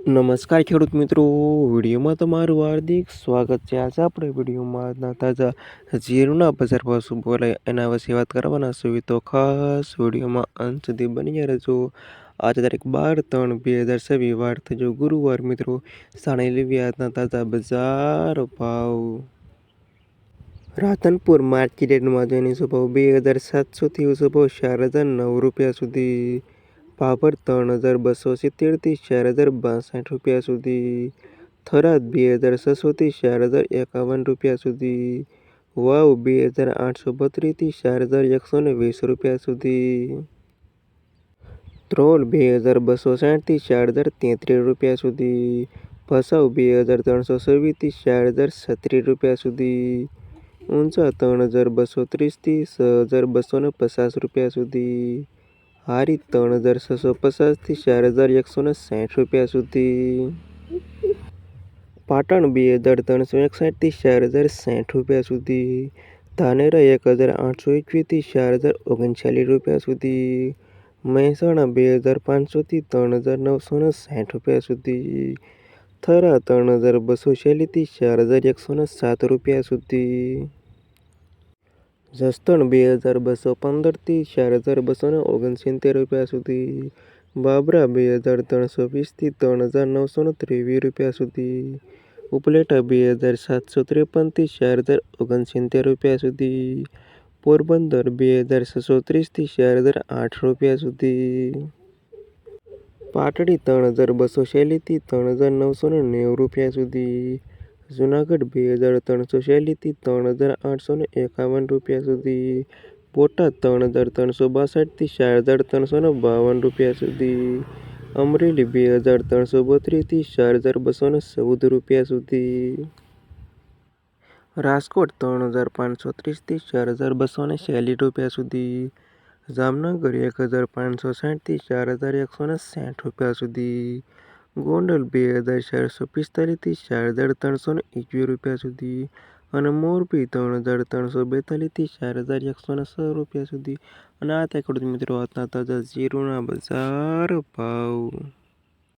નમસ્કાર ખેડૂત મિત્રો, વિડીયોમાં તમારું હાર્દિક સ્વાગત છે. આજે આપણે વિડીયોમાં આજના તાજા જીરુના બજાર ભાવ શું બોલાય એના વિશે વાત કરવાના છું. તો ખાસ વિડીયોમાં અંત સુધી બની રહેજો. આજે તારીખ 12/3/2026 વાર થજો ગુરુવાર મિત્રો. જાણી લેવી આજના તાજા બજાર ભાવ. રાધનપુર માર્કેટ યાર્ડમાં જઈને ભાવ 2700 થી ભાવ 4009 રૂપિયા સુધી. ભાભર 3270 થી 4062 રૂપિયા સુધી. થરાદ 2600 થી 4051 રૂપિયા સુધી. વાવ 2832 થી 4120 રૂપિયા સુધી. ધ્રોલ 2260 થી 4033 રૂપિયા સુધી. ભચાઉ 2326 થી 4036 રૂપિયા સુધી. ઊંઝા 3230 થી 6250 રૂપિયા સુધી. હારી 3650 થી 4160 રૂપિયા સુધી. પાટણ 2361 થી 4060 રૂપિયા સુધી. ધાનેરા 1821 થી 4039 રૂપિયા સુધી. મહેસાણા 2500 થી 3960 રૂપિયા સુધી. થરા 3246 થી 4107 રૂપિયા સુધી. જસદણ 2215 થી 4269 રૂપિયા સુધી. બાબરા 2320 થી 3923 રૂપિયા સુધી. ઉપલેટા 2753 થી 4069 રૂપિયા સુધી. પોરબંદર 2630 થી 4008 રૂપિયા સુધી. પાટડી 3246 થી 3990 રૂપિયા સુધી. જુનાગઢ 2346 થી 3851 રૂપિયા સુધી. બોટાદ 3362 થી 4352 રૂપિયા સુધી. અમરેલી 2332 થી 4214 રૂપિયા સુધી. રાજકોટ 3530 થી 4240 રૂપિયા સુધી. જામનગર 1560 થી 4160 રૂપિયા સુધી. ગોંડલ 2445 થી 4321 રૂપિયા સુધી. અને મોરબી 3342 થી 4106 રૂપિયા સુધી. અને આ ખેડૂત મિત્રો આજના તાજા જીરુના બજાર ભાવ.